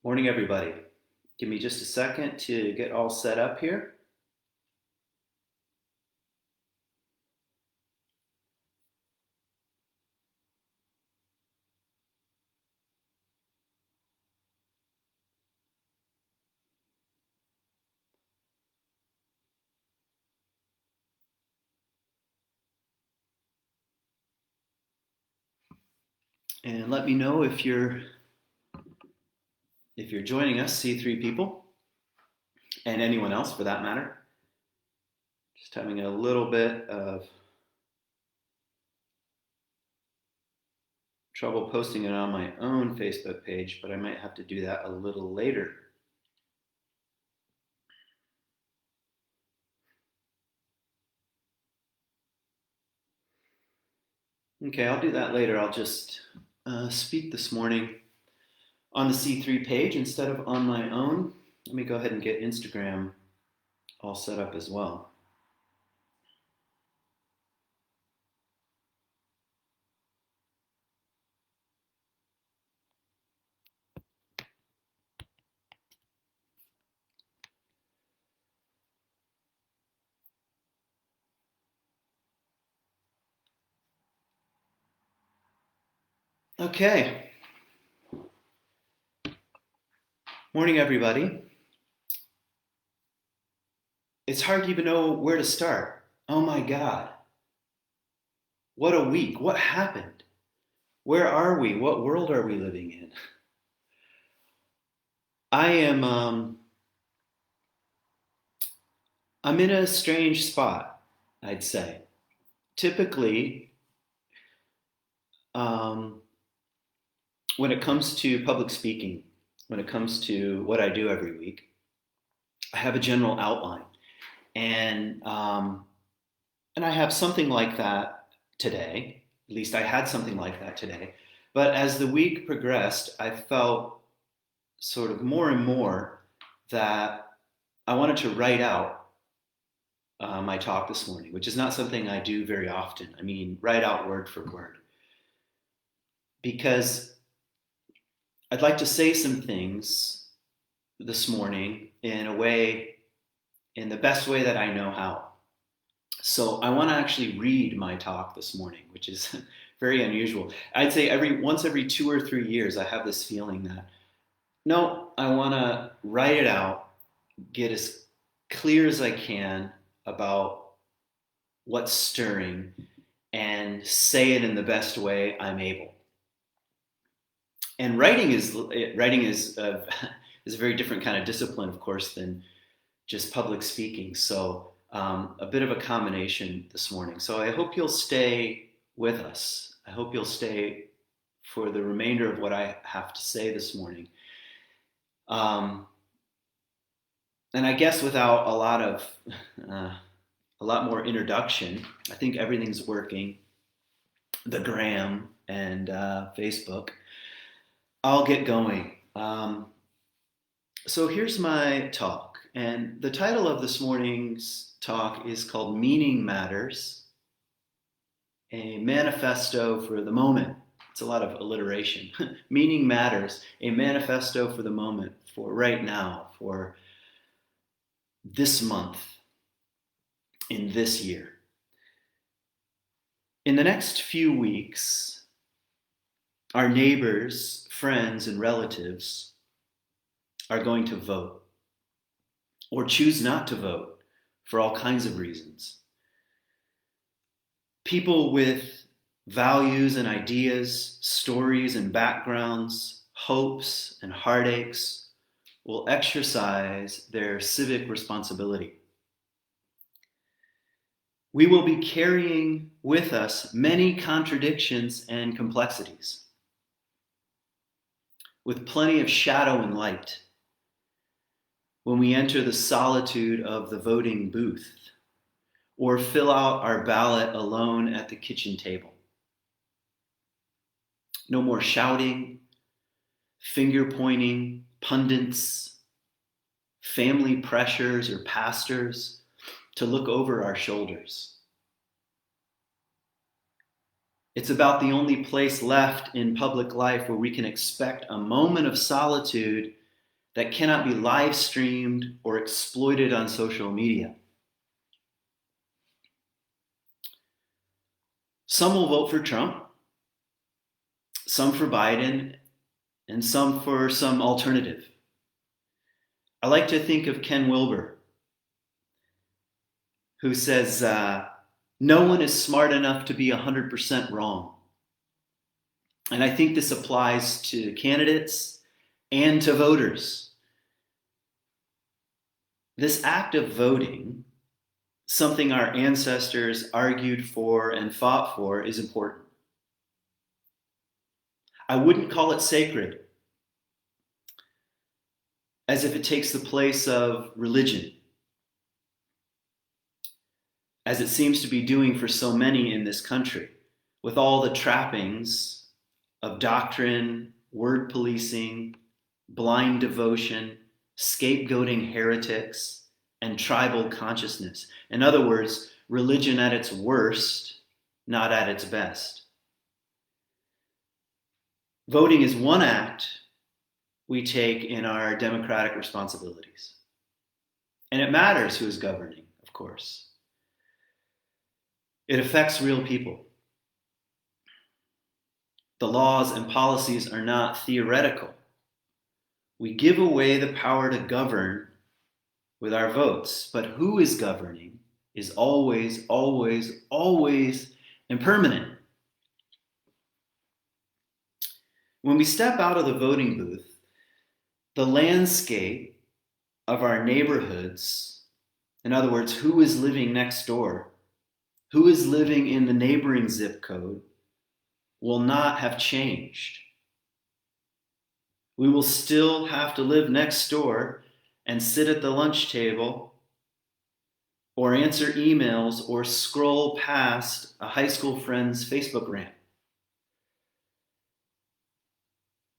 Morning, everybody. Give me just a second to get all set up here. And let me know if you're joining us, C3 people, and anyone else for that matter. Just having a little bit of trouble posting it on my own Facebook page, but I might have to do that a little later. Okay, I'll do that later. I'll just speak this morning on the C3 page instead of on my own. Let me go ahead and get Instagram all set up as well. Okay. Morning, everybody. It's hard to even know where to start. Oh my God. What a week. What happened? Where are we? What world are we living in? I am I'm in a strange spot, I'd say. Typically, um, when it comes to public speaking, when it comes to what I do every week, I have a general outline, and and I have something like that today. At least I had something like that today. But as the week progressed, I felt sort of more and more that I wanted to write out my talk this morning, which is not something I do very often. I mean, write out word for word. Because I'd like to say some things this morning in a way, in the best way that I know how. So I want to actually read my talk this morning, which is very unusual. I'd say once every 2 or 3 years, I have this feeling that, no, I want to write it out, get as clear as I can about what's stirring, and say it in the best way I'm able. And writing is is a very different kind of discipline, of course, than just public speaking. So a bit of a combination this morning. So I hope you'll stay with us. I hope you'll stay for the remainder of what I have to say this morning. And I guess without a lot more introduction, I think everything's working. The gram and Facebook. I'll get going. So here's my talk, and the title of this morning's talk is called Meaning Matters, a Manifesto for the Moment. It's a lot of alliteration. Meaning Matters, a manifesto for the moment, for right now, for this month, in this year. In the next few weeks, our neighbors, friends, and relatives are going to vote, or choose not to vote for all kinds of reasons. People with values and ideas, stories and backgrounds, hopes and heartaches will exercise their civic responsibility. We will be carrying with us many contradictions and complexities, with plenty of shadow and light when we enter the solitude of the voting booth or fill out our ballot alone at the kitchen table. No more shouting, finger pointing, pundits, family pressures, or pastors to look over our shoulders. It's about the only place left in public life where we can expect a moment of solitude that cannot be live streamed or exploited on social media. Some will vote for Trump, some for Biden, and some for some alternative. I like to think of Ken Wilber, who says, no one is smart enough to be 100% wrong. And I think this applies to candidates and to voters. This act of voting, something our ancestors argued for and fought for, is important. I wouldn't call it sacred, as if it takes the place of religion, as it seems to be doing for so many in this country, with all the trappings of doctrine, word policing, blind devotion, scapegoating heretics, and tribal consciousness. In other words, religion at its worst, not at its best. Voting is one act we take in our democratic responsibilities. And it matters who is governing, of course. It affects real people. The laws and policies are not theoretical. We give away the power to govern with our votes, but who is governing is always, always, always impermanent. When we step out of the voting booth, the landscape of our neighborhoods, in other words, who is living next door, who is living in the neighboring zip code, will not have changed. We will still have to live next door and sit at the lunch table or answer emails or scroll past a high school friend's Facebook rant.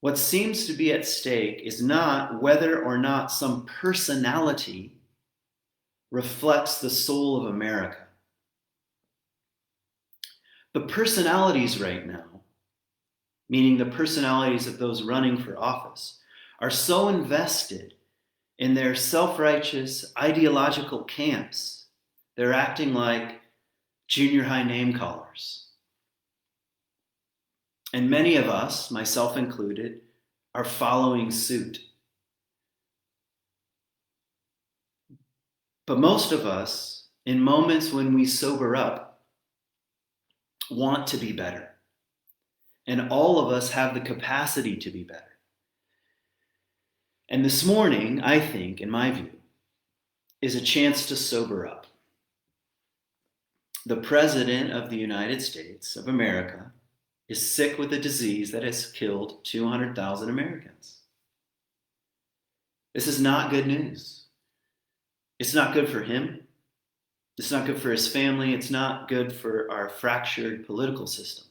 What seems to be at stake is not whether or not some personality reflects the soul of America. The personalities right now, meaning the personalities of those running for office, are so invested in their self-righteous ideological camps, they're acting like junior high name callers. And many of us, myself included, are following suit. But most of us, in moments when we sober up, want to be better. And all of us have the capacity to be better. And this morning, I think, in my view, is a chance to sober up. The President of the United States of America is sick with a disease that has killed 200,000 Americans. This is not good news. It's not good for him. It's not good for his family. It's not good for our fractured political system.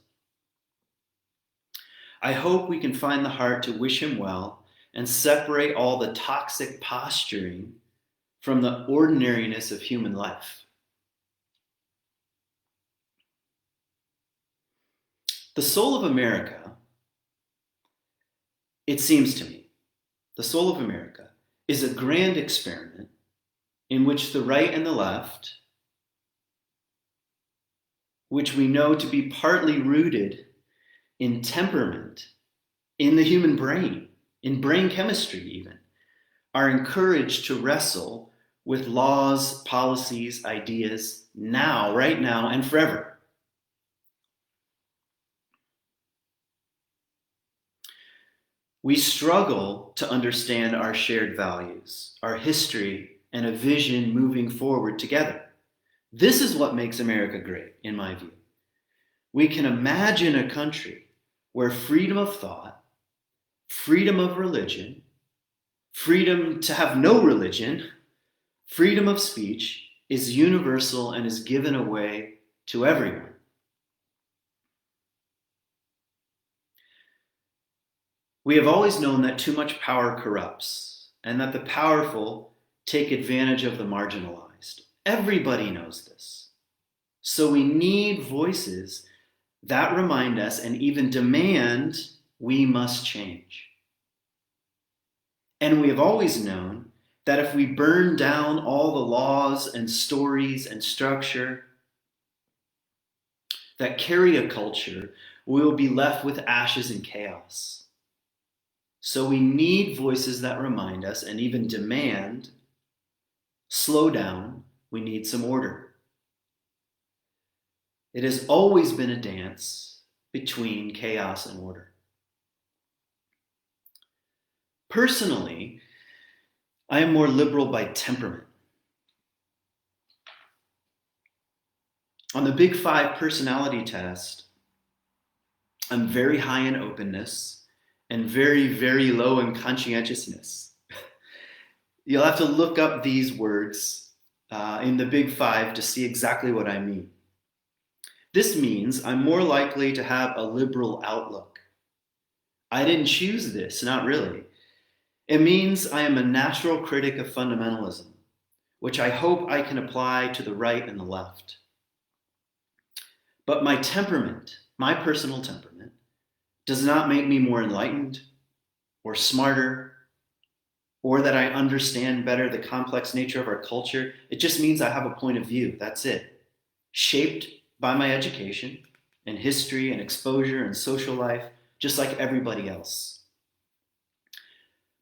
I hope we can find the heart to wish him well and separate all the toxic posturing from the ordinariness of human life. The soul of America, it seems to me, the soul of America is a grand experiment in which the right and the left, which we know to be partly rooted in temperament, in the human brain, in brain chemistry even, are encouraged to wrestle with laws, policies, ideas now, right now, and forever. We struggle to understand our shared values, our history, and a vision moving forward together. This is what makes America great, in my view. We can imagine a country where freedom of thought, freedom of religion, freedom to have no religion, freedom of speech is universal and is given away to everyone. We have always known that too much power corrupts and that the powerful take advantage of the marginalized. Everybody knows this. So we need voices that remind us and even demand we must change. And we have always known that if we burn down all the laws and stories and structure that carry a culture, we will be left with ashes and chaos. So we need voices that remind us and even demand, slow down, we need some order. It has always been a dance between chaos and order. Personally, I am more liberal by temperament. On the Big Five personality test, I'm very high in openness and very, very low in conscientiousness. You'll have to look up these words in the Big Five to see exactly what I mean. This means I'm more likely to have a liberal outlook. I didn't choose this, not really. It means I am a natural critic of fundamentalism, which I hope I can apply to the right and the left. But my temperament, my personal temperament, does not make me more enlightened or smarter or that I understand better the complex nature of our culture. It just means I have a point of view. That's it. Shaped by my education and history and exposure and social life, just like everybody else.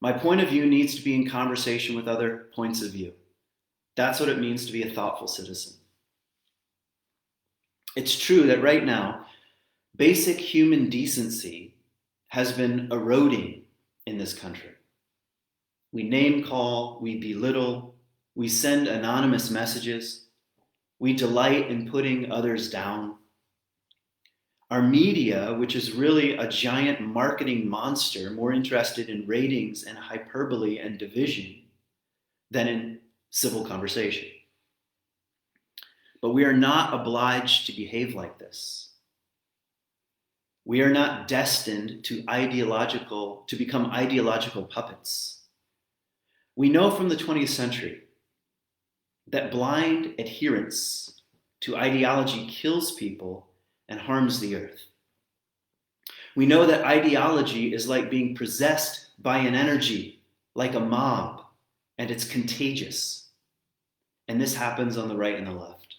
My point of view needs to be in conversation with other points of view. That's what it means to be a thoughtful citizen. It's true that right now, basic human decency has been eroding in this country. We name call, we belittle, we send anonymous messages, we delight in putting others down. Our media, which is really a giant marketing monster, more interested in ratings and hyperbole and division than in civil conversation. But we are not obliged to behave like this. We are not destined to become ideological puppets. We know from the 20th century that blind adherence to ideology kills people and harms the earth. We know that ideology is like being possessed by an energy, like a mob, and it's contagious. And this happens on the right and the left.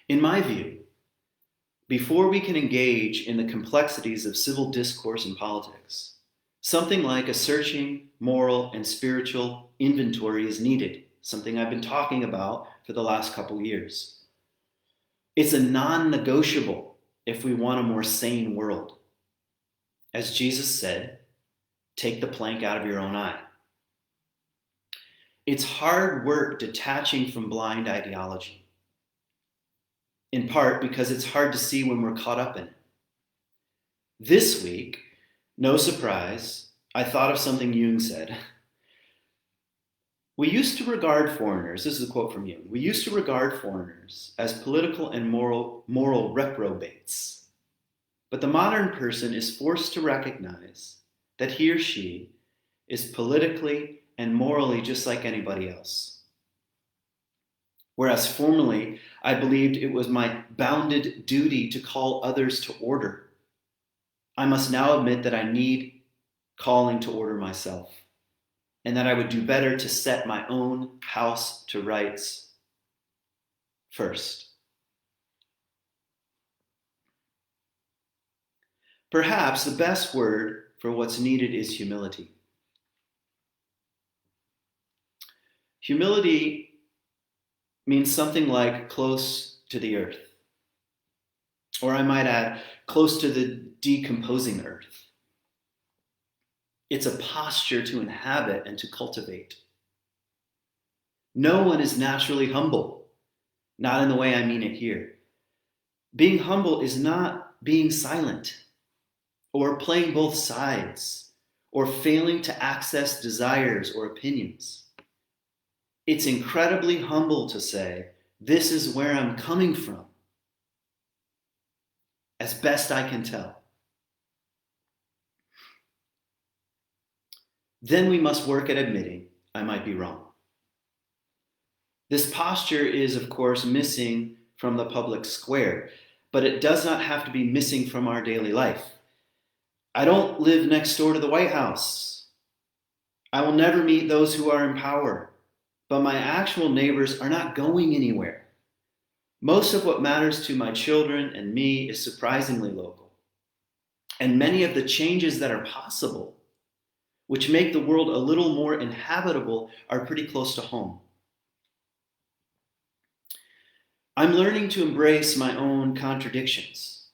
In my view, before we can engage in the complexities of civil discourse and politics, something like a searching, moral, and spiritual inventory is needed, something I've been talking about for the last couple years. It's a non-negotiable if we want a more sane world. As Jesus said, take the plank out of your own eye. It's hard work detaching from blind ideology, in part because it's hard to see when we're caught up in it. This week, no surprise, I thought of something Jung said. We used to regard foreigners, this is a quote from Jung, we used to regard foreigners as political and moral reprobates. But the modern person is forced to recognize that he or she is politically and morally just like anybody else. Whereas formerly, I believed it was my bounded duty to call others to order. I must now admit that I need calling to order myself, and that I would do better to set my own house to rights first. Perhaps the best word for what's needed is humility. Humility means something like close to the earth, or I might add, close to the decomposing earth. It's a posture to inhabit and to cultivate. No one is naturally humble, not in the way I mean it here. Being humble is not being silent or playing both sides or failing to access desires or opinions. It's incredibly humble to say, this is where I'm coming from, as best I can tell. Then we must work at admitting I might be wrong. This posture is, of course, missing from the public square, but it does not have to be missing from our daily life. I don't live next door to the White House. I will never meet those who are in power, but my actual neighbors are not going anywhere. Most of what matters to my children and me is surprisingly local. And many of the changes that are possible, which make the world a little more inhabitable, are pretty close to home. I'm learning to embrace my own contradictions.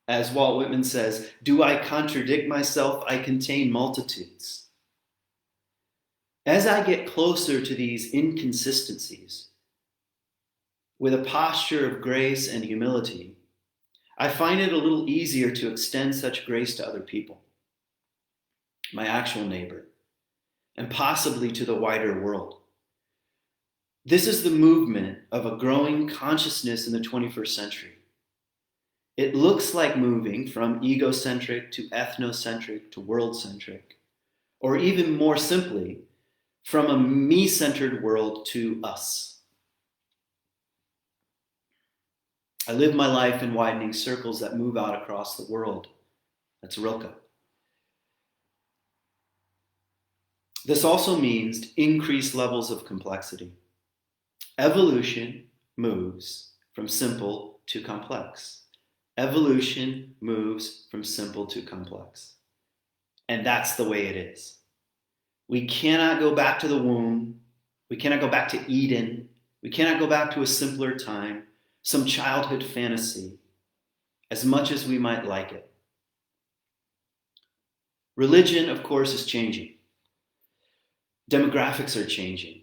As Walt Whitman says, do I contradict myself? I contain multitudes. As I get closer to these inconsistencies, with a posture of grace and humility, I find it a little easier to extend such grace to other people, my actual neighbor, and possibly to the wider world. This is the movement of a growing consciousness in the 21st century. It looks like moving from egocentric to ethnocentric to world-centric, or even more simply, from a me-centered world to us. I live my life in widening circles that move out across the world. That's Rilke. This also means increased levels of complexity. Evolution moves from simple to complex. Evolution moves from simple to complex. And that's the way it is. We cannot go back to the womb. We cannot go back to Eden. We cannot go back to a simpler time, some childhood fantasy, as much as we might like it. Religion, of course, is changing. Demographics are changing.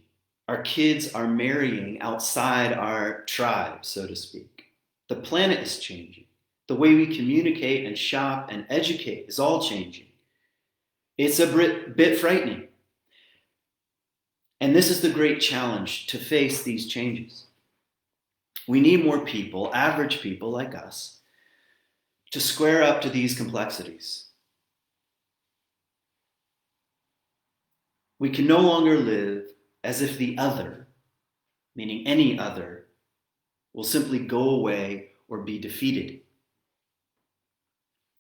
Our kids are marrying outside our tribe, so to speak. The planet is changing. The way we communicate and shop and educate is all changing. It's a bit frightening. And this is the great challenge, to face these changes. We need more people, average people like us, to square up to these complexities. We can no longer live as if the other, meaning any other, will simply go away or be defeated.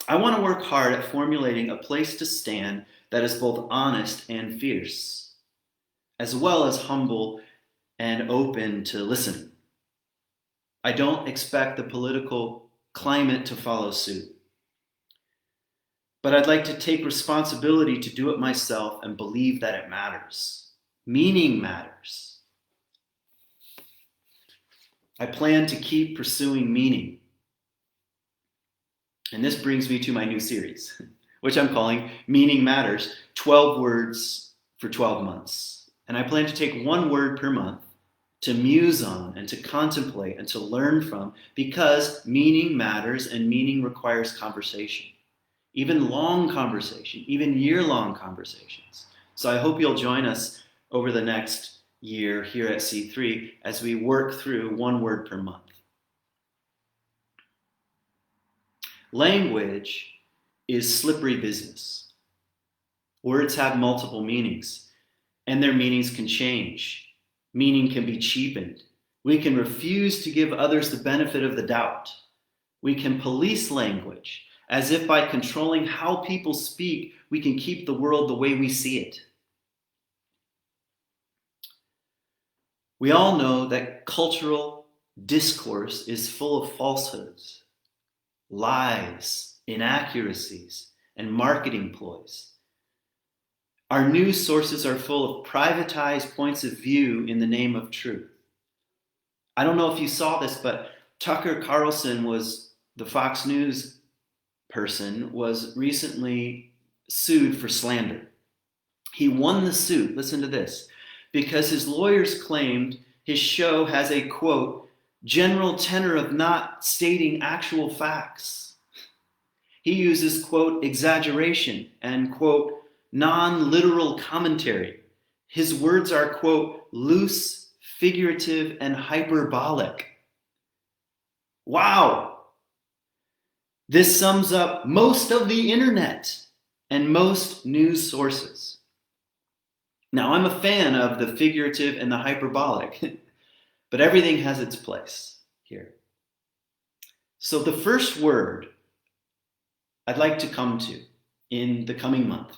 I want to work hard at formulating a place to stand that is both honest and fierce, as well as humble and open to listening. I don't expect the political climate to follow suit, but I'd like to take responsibility to do it myself and believe that it matters. Meaning matters. I plan to keep pursuing meaning. And this brings me to my new series, which I'm calling Meaning Matters, 12 Words for 12 Months. And I plan to take one word per month to muse on and to contemplate and to learn from, because meaning matters and meaning requires conversation. Even long conversation, even year-long conversations. So I hope you'll join us over the next year here at C3 as we work through one word per month. Language is slippery business. Words have multiple meanings, and their meanings can change. Meaning can be cheapened. We can refuse to give others the benefit of the doubt. We can police language, as if by controlling how people speak, we can keep the world the way we see it. We all know that cultural discourse is full of falsehoods, lies, inaccuracies, and marketing ploys. Our news sources are full of privatized points of view in the name of truth. I don't know if you saw this, but Tucker Carlson, the Fox News person, was recently sued for slander. He won the suit, listen to this, because his lawyers claimed his show has a, quote, general tenor of not stating actual facts. He uses, quote, exaggeration and, quote, non-literal commentary. His words are, quote, loose, figurative, and hyperbolic. Wow! This sums up most of the internet and most news sources. Now, I'm a fan of the figurative and the hyperbolic, but everything has its place here. So the first word I'd like to come to in the coming month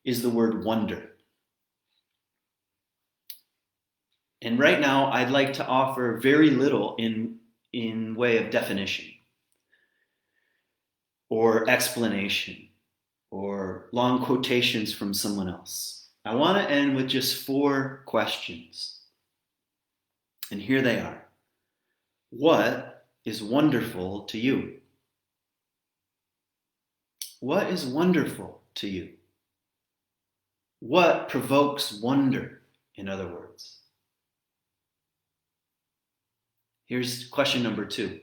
is the word wonder. And right now, I'd like to offer very little in way of definition or explanation or long quotations from someone else. I want to end with just 4 questions. And here they are. What is wonderful to you? What is wonderful to you? What provokes wonder, in other words? Here's question number 2.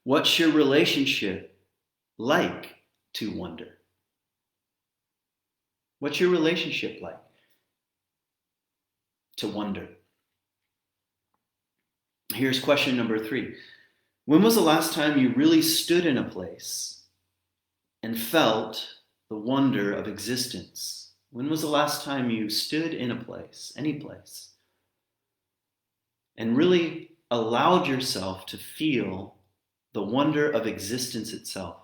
What's your relationship like to wonder? What's your relationship like to wonder? Here's question number 3. When was the last time you really stood in a place and felt the wonder of existence? When was the last time you stood in a place, any place, and really allowed yourself to feel the wonder of existence itself?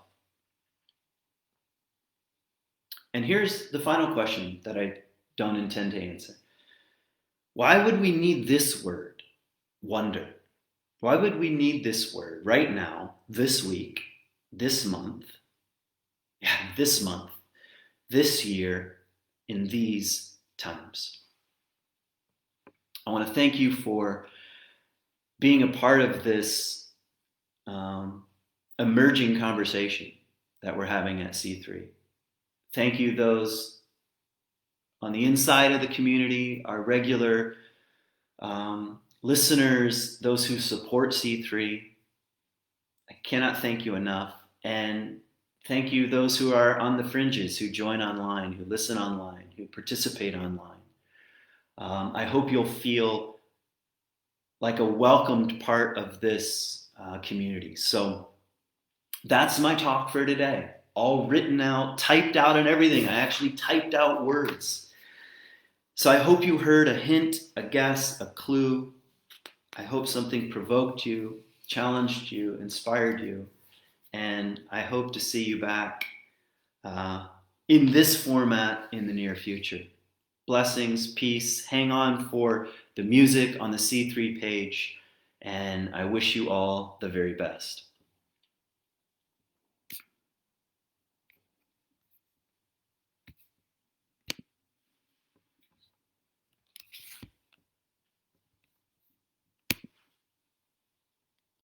And here's the final question that I don't intend to answer. Why would we need this word, wonder? Why would we need this word right now, this week, this month, this year, in these times? I want to thank you for being a part of this emerging conversation that we're having at C3. Thank you, those on the inside of the community, our regular listeners, those who support C3. I cannot thank you enough. And thank you, those who are on the fringes, who join online, who listen online, who participate online. I hope you'll feel like a welcomed part of this community. So that's my talk for today. All written out, typed out and everything. I actually typed out words. So I hope you heard a hint, a guess, a clue. I hope something provoked you, challenged you, inspired you. And I hope to see you back in this format in the near future. Blessings, peace. Hang on for the music on the C3 page. And I wish you all the very best.